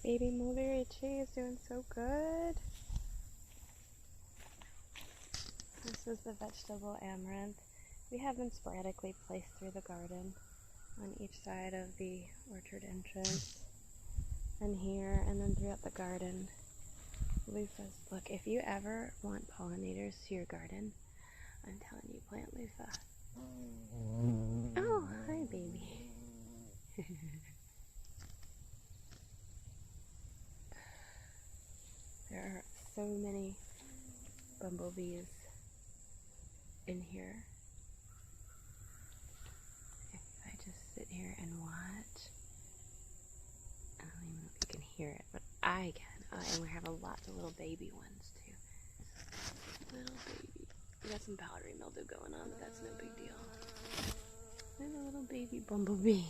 Baby mulberry tree is doing so good. This is the vegetable amaranth. We have them sporadically placed through the garden on each side of the orchard entrance and here and then throughout the garden. Loofahs. Look, if you ever want pollinators to your garden, I'm telling you, plant loofah. Oh, hi baby. There are so many bumblebees in here. If I just sit here and watch, I don't even know if you can hear it, but I can. And we have lots of little baby ones too. Little baby. We got some powdery mildew going on, but that's no big deal. And a little baby bumblebee.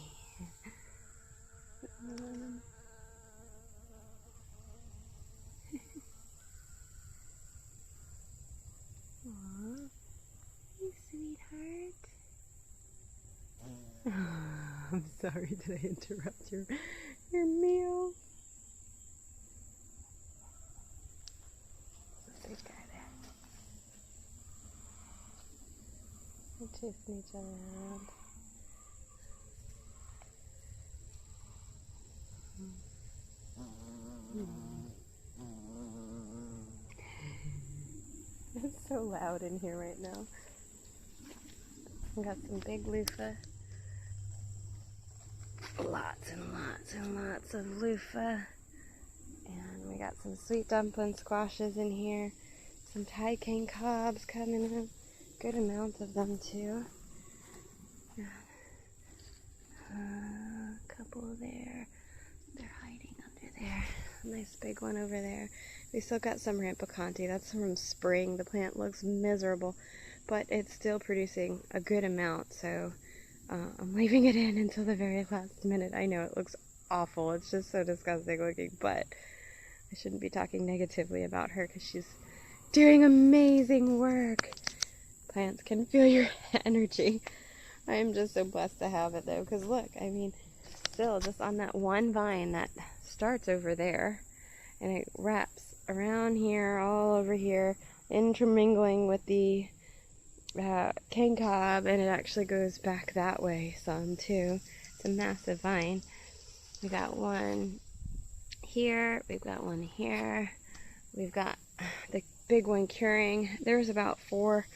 Aww. You sweetheart. I'm sorry, did I interrupt your meal? Big guy there. They're chasing each other around. It's so loud in here right now. We got some big loofah. Lots and lots and lots of loofah. And we got some sweet dumpling squashes in here. Some Thai cane cobs coming in. Good amount of them too. A couple there. They're hiding under there. A nice big one over there. We still got some rampicanti. That's from spring. The plant looks miserable, but it's still producing a good amount. So I'm leaving it in until the very last minute. I know it looks awful. It's just so disgusting looking, but I shouldn't be talking negatively about her because she's doing amazing work. Plants can feel your energy. I am just so blessed to have it though, because look, I mean, still just on that one vine that starts over there and it wraps around here, all over here, intermingling with the cane cob, and it actually goes back that way some too. It's a massive vine. We got one here, we've got one here, we've got the big one curing. There's about 4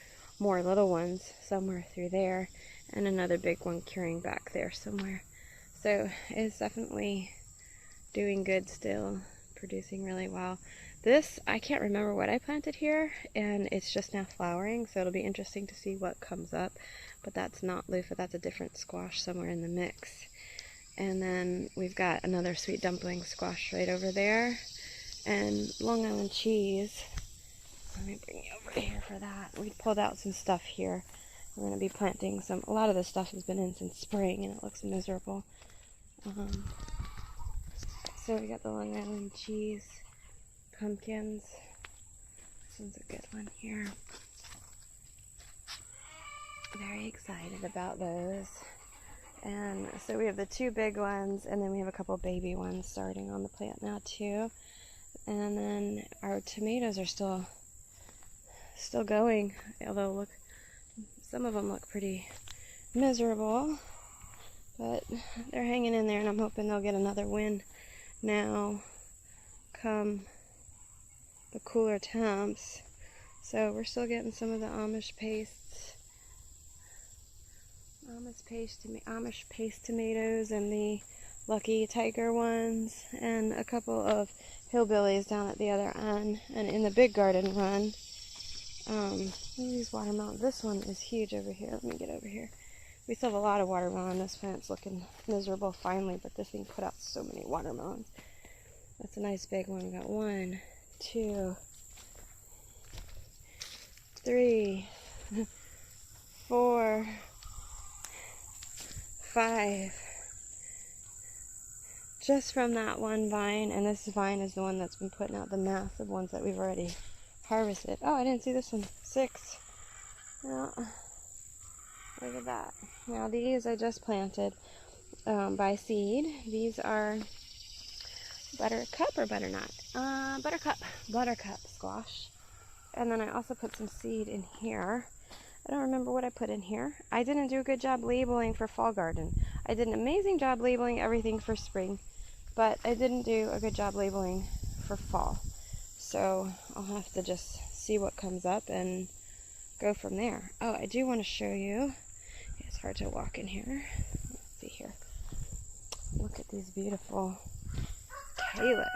more little ones somewhere through there, and another big one curing back there somewhere. So it's definitely doing good still, producing really well. This, I can't remember what I planted here, and it's just now flowering, so it'll be interesting to see what comes up. But that's not loofah, that's a different squash somewhere in the mix. And then we've got another sweet dumpling squash right over there. And Long Island cheese. Let me bring you over here for that. We pulled out some stuff here. We're going to be planting some. A lot of this stuff has been in since spring and it looks miserable. So we got the Long Island cheese, pumpkins. This one's a good one here. Very excited about those. And so we have the 2 big ones, and then we have a couple baby ones starting on the plant now too. And then our tomatoes are still going, although look, some of them look pretty miserable, but they're hanging in there, and I'm hoping they'll get another win now come the cooler temps. So we're still getting some of the Amish paste tomatoes and the Lucky Tiger ones, and a couple of hillbillies down at the other end. And in the big garden run, these watermelons. This one is huge over here. Let me get over here. We still have a lot of watermelon. This plant's looking miserable finally, but this thing put out so many watermelons. That's a nice big one. We got 1, 2, 3, 4, 5. Just from that one vine, and this vine is the one that's been putting out the massive ones that we've already harvested. Oh, I didn't see this one. 6. Well, look at that. Now these I just planted by seed. These are buttercup or butternut? Buttercup squash. And then I also put some seed in here. I don't remember what I put in here. I didn't do a good job labeling for fall garden. I did an amazing job labeling everything for spring, but I didn't do a good job labeling for fall. So I'll have to just see what comes up and go from there. Oh, I do want to show you. It's hard to walk in here. Let's see here. Look at these beautiful calyx.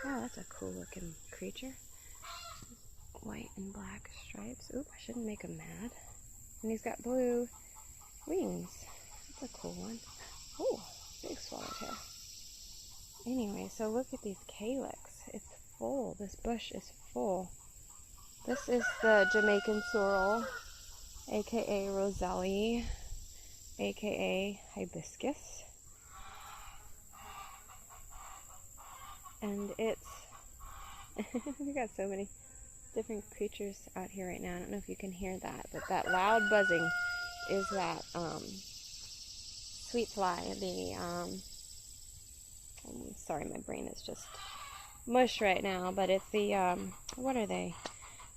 Oh, that's a cool looking creature. White and black stripes. Oop, I shouldn't make him mad. And he's got blue wings. That's a cool one. Oh, big swallowtail. Anyway, so look at these calyx. It's full. This bush is full. This is the Jamaican sorrel, aka Roselli, aka hibiscus. And it's, we got so many different creatures out here right now. I don't know if you can hear that, but that loud buzzing is that sweet fly. The sorry, my brain is just mush right now, but it's the what are they?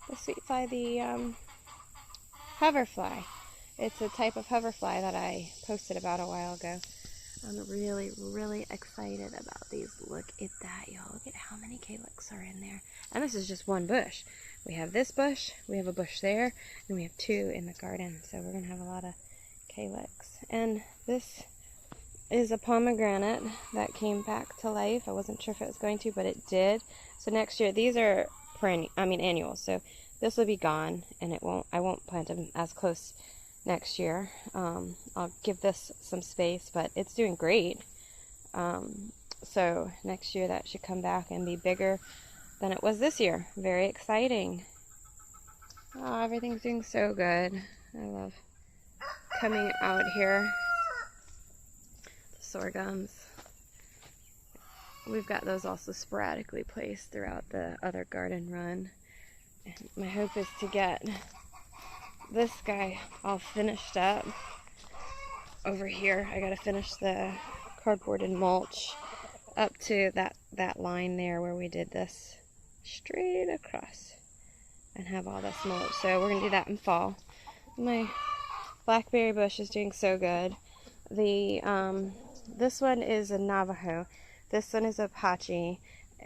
The sweet fly, the hoverfly. It's a type of hoverfly that I posted about a while ago. I'm really, really excited about these. Look at that, y'all. Look at how many calyx are in there. And this is just one bush. We have this bush, we have a bush there, and we have two in the garden. So we're going to have a lot of calyx. And this is a pomegranate that came back to life. I wasn't sure if it was going to, but it did. So next year, these are annuals. So this will be gone, and I won't plant them as close next year. I'll give this some space, but it's doing great. So next year that should come back and be bigger than it was this year. Very exciting. Oh, everything's doing so good. I love coming out here. The sorghums. We've got those also sporadically placed throughout the other garden run. And my hope is to get this guy all finished up. Over here, I gotta finish the cardboard and mulch up to that line there where we did this straight across and have all this mulch. So we're gonna do that in fall. My blackberry bush is doing so good. This one is a Navajo. This one is Apache.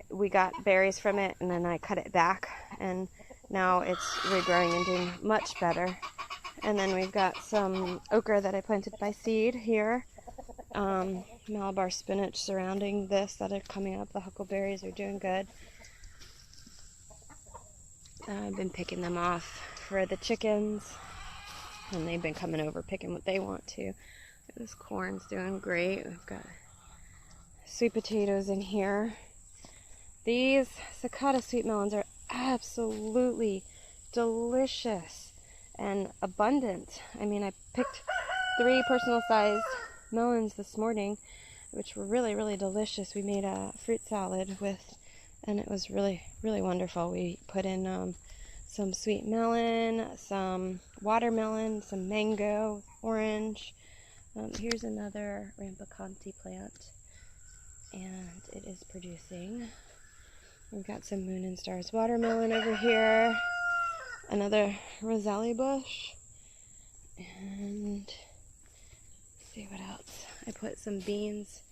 We got berries from it and then I cut it back, and now it's regrowing and doing much better. And then we've got some okra that I planted by seed here. Malabar spinach surrounding this that are coming up. The huckleberries are doing good. I've been picking them off for the chickens, and they've been coming over picking what they want to. This corn's doing great. We've got sweet potatoes in here. These Moschata sweet melons are absolutely delicious and abundant. I mean, I picked 3 personal sized melons this morning, which were really, really delicious. We made a fruit salad with, and it was really, really wonderful. We put in some sweet melon, some watermelon, some mango, orange. Here's another rambucanti plant, and it is producing. We've got some Moon and Stars watermelon over here, another Roselli bush, and let's see what else. I put some beans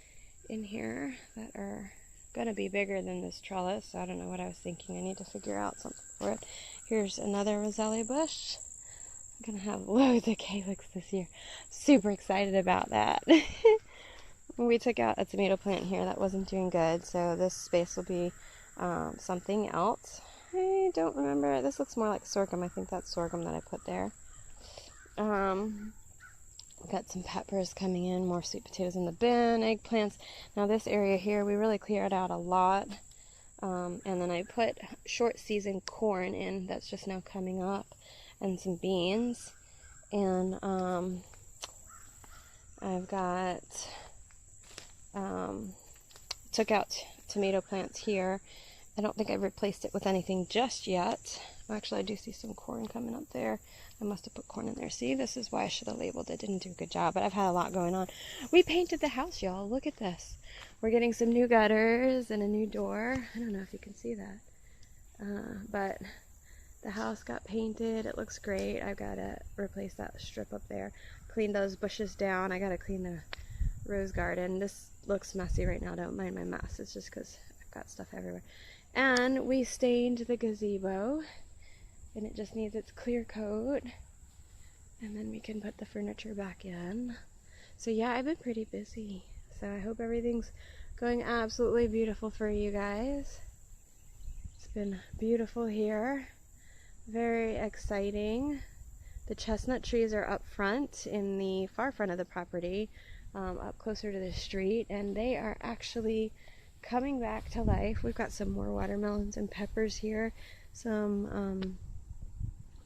in here that are going to be bigger than this trellis, so I don't know what I was thinking. I need to figure out something for it. Here's another Roselli bush. I'm going to have loads of calyx this year. Super excited about that. We took out a tomato plant here that wasn't doing good, so this space will be something else. I don't remember. This looks more like sorghum. I think that's sorghum that I put there. Got some peppers coming in, more sweet potatoes in the bin, eggplants. Now this area here, we really cleared out a lot. And then I put short season corn in that's just now coming up, and some beans. And I've got, took out tomato plants here. I don't think I've replaced it with anything just yet, Well, actually, I do see some corn coming up there. I must have put corn in there. See, this is why I should have labeled it. Didn't do a good job, but I've had a lot going on. We painted the house, y'all. Look at this. We're getting some new gutters and a new door. I don't know if you can see that. But the house got painted. It looks great. I've got to replace that strip up there. Clean those bushes down. I got to clean the rose garden. This looks messy right now. Don't mind my mess. It's just because I've got stuff everywhere. And we stained the gazebo. And it just needs its clear coat. And then we can put the furniture back in. So yeah, I've been pretty busy. So I hope everything's going absolutely beautiful for you guys. It's been beautiful here. Very exciting. The chestnut trees are up front in the far front of the property, up closer to the street, and they are actually coming back to life. We've got some more watermelons and peppers here.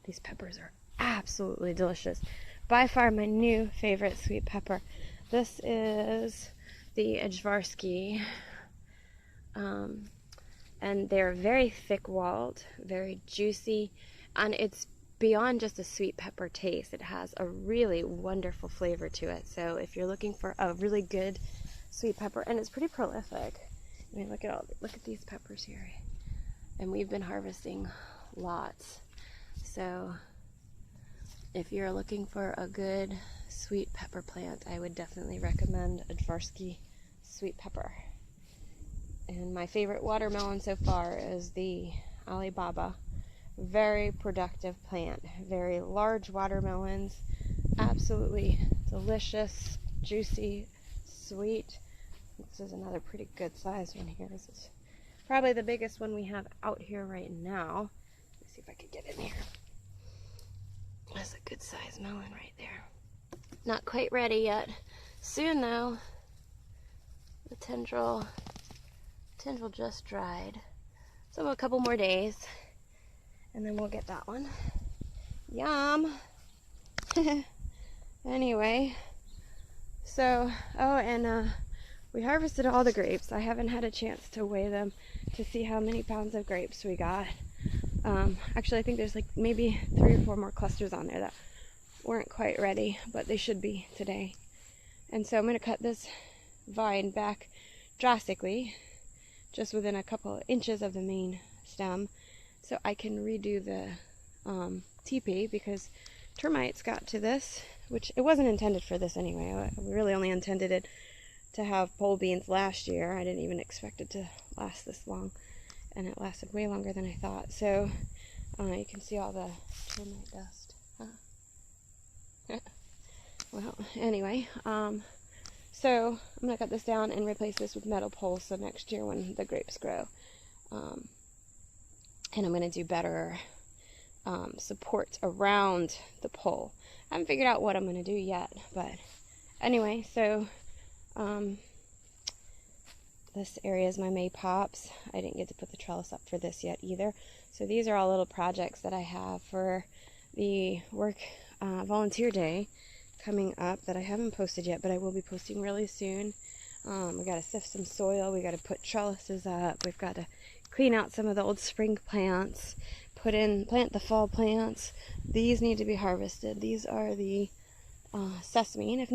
These peppers are absolutely delicious. By far my new favorite sweet pepper. This is the Edgevarsky, and they're very thick-walled, very juicy, and it's beyond just a sweet pepper taste. It has a really wonderful flavor to it. So if you're looking for a really good sweet pepper, and it's pretty prolific. I mean, look at these peppers here. And we've been harvesting lots. So if you're looking for a good sweet pepper plant, I would definitely recommend Edgevarsky sweet pepper. And my favorite watermelon so far is the Alibaba. Very productive plant. Very large watermelons. Absolutely delicious, juicy, sweet. This is another pretty good sized one here. This is probably the biggest one we have out here right now. Let's see if I can get in here. That's a good sized melon right there. Not quite ready yet. Soon though. The tendril just dried. So a couple more days and then we'll get that one. Yum. Anyway, so we harvested all the grapes. I haven't had a chance to weigh them to see how many pounds of grapes we got. Actually, I think there's like maybe 3 or 4 more clusters on there that weren't quite ready, but they should be today. And so I'm going to cut this vine back drastically, just within a couple inches of the main stem, so I can redo the teepee, because termites got to this, which it wasn't intended for this anyway. I really only intended it to have pole beans last year. I didn't even expect it to last this long, and it lasted way longer than I thought. So you can see all the termite dust. Well, anyway, so I'm going to cut this down and replace this with metal poles, so next year when the grapes grow, and I'm going to do better support around the pole. I haven't figured out what I'm going to do yet, but anyway, so this area is my maypops. I didn't get to put the trellis up for this yet either. So these are all little projects that I have for the work volunteer day coming up that I haven't posted yet, but I will be posting really soon. We got to sift some soil. We got to put trellises up. We've got to clean out some of the old spring plants. Plant the fall plants. These need to be harvested. These are the sesame. And if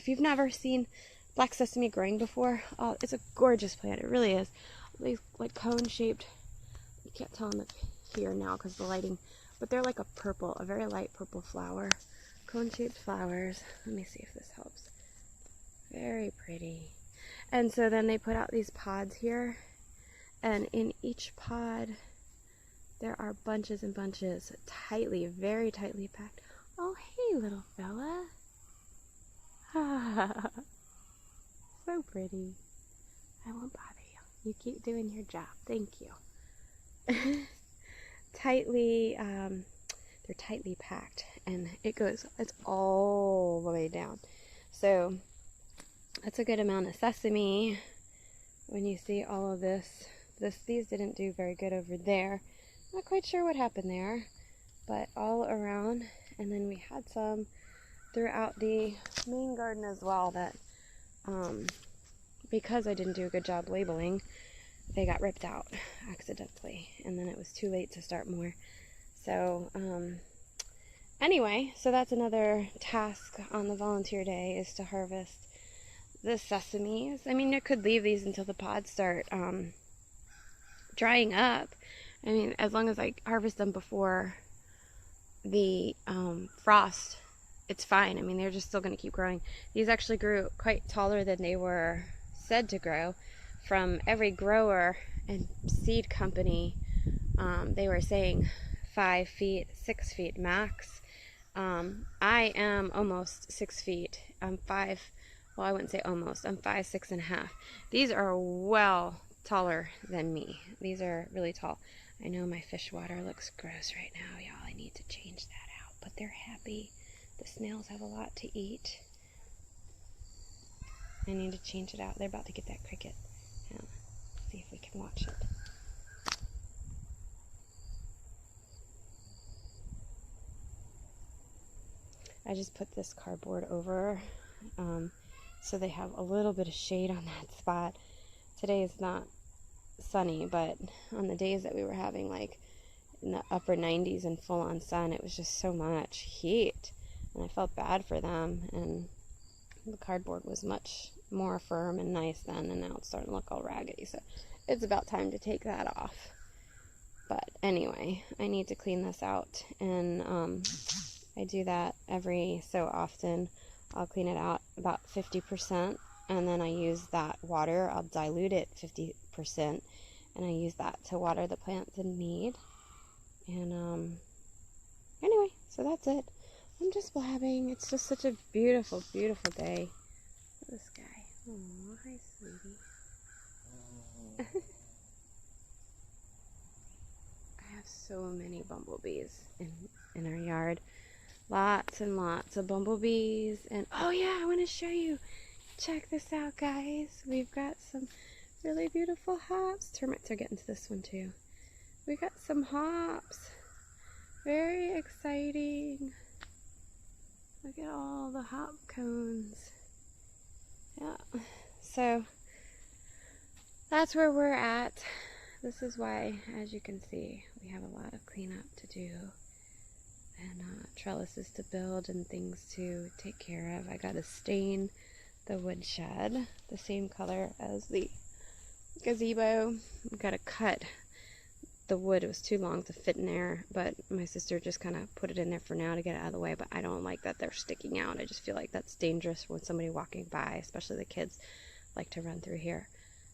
you've never seen black sesame growing before, it's a gorgeous plant. It really is. These like cone-shaped. You can't tell them here now because of the lighting, but they're like a very light purple flower. Cone-shaped flowers. Let me see if this helps. Very pretty. And so then they put out these pods here, and in each pod there are bunches and bunches, very tightly packed. Oh, hey, little fella. So pretty. I won't bother you. You keep doing your job. Thank you. They're tightly packed, and it's all the way down. So that's a good amount of sesame. When you see all of this, these didn't do very good over there. Not quite sure what happened there, but all around. And then we had some throughout the main garden as well that, because I didn't do a good job labeling, they got ripped out accidentally, and then it was too late to start more. So, anyway, so that's another task on the volunteer day, is to harvest the sesames. I mean, I could leave these until the pods start drying up. I mean, as long as I harvest them before the frost, it's fine. I mean, they're just still going to keep growing. These actually grew quite taller than they were said to grow. From every grower and seed company, they were saying 5 feet, 6 feet max. I am almost 6 feet. I'm 5, well, I wouldn't say almost. I'm 5, 6.5. These are well taller than me. These are really tall. I know my fish water looks gross right now, y'all. I need to change that out, but they're happy. The snails have a lot to eat. I need to change it out. They're about to get that cricket. See if we can watch it. I just put this cardboard over so they have a little bit of shade on that spot. Today is not sunny, but on the days that we were having like in the upper 90s and full on sun, it was just so much heat, and I felt bad for them. And the cardboard was much more firm and nice then, and now it's starting to look all raggedy, so it's about time to take that off. But anyway, I need to clean this out, and I do that every so often. I'll clean it out about 50%, and then I use that water. I'll dilute it 50%, and I use that to water the plants in need. And anyway, so that's it. I'm just blabbing. It's just such a beautiful, beautiful day. Look at this guy. Oh, hi, sweetie. I have so many bumblebees in our yard. Lots and lots of bumblebees. And oh yeah, I want to show you. Check this out, guys. We've got some really beautiful hops. Termites are getting to this one too. We got some hops. Very exciting. Look at all the hop cones. Yeah. So that's where we're at. This is why, as you can see, we have a lot of cleanup to do, and trellises to build and things to take care of. I got to stain the woodshed the same color as the gazebo. I've got to cut the wood. It was too long to fit in there, but my sister just kind of put it in there for now to get it out of the way. But I don't like that they're sticking out. I just feel like that's dangerous when somebody walking by, especially the kids like to run through here.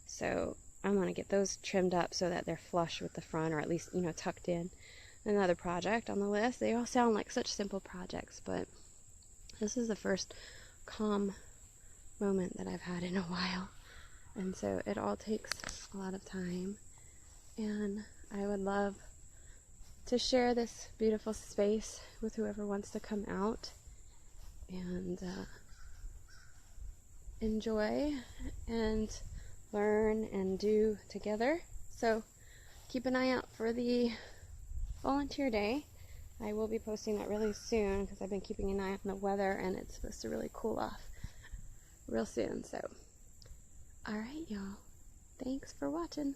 So I want to get those trimmed up so that they're flush with the front, or at least, you know, tucked in. Another project on the list. They all sound like such simple projects, but this is the first calm moment that I've had in a while, and so it all takes a lot of time. And I would love to share this beautiful space with whoever wants to come out and enjoy and learn and do together. So keep an eye out for the volunteer day. I will be posting that really soon because I've been keeping an eye on the weather, and it's supposed to really cool off real soon. So alright, y'all, thanks for watching.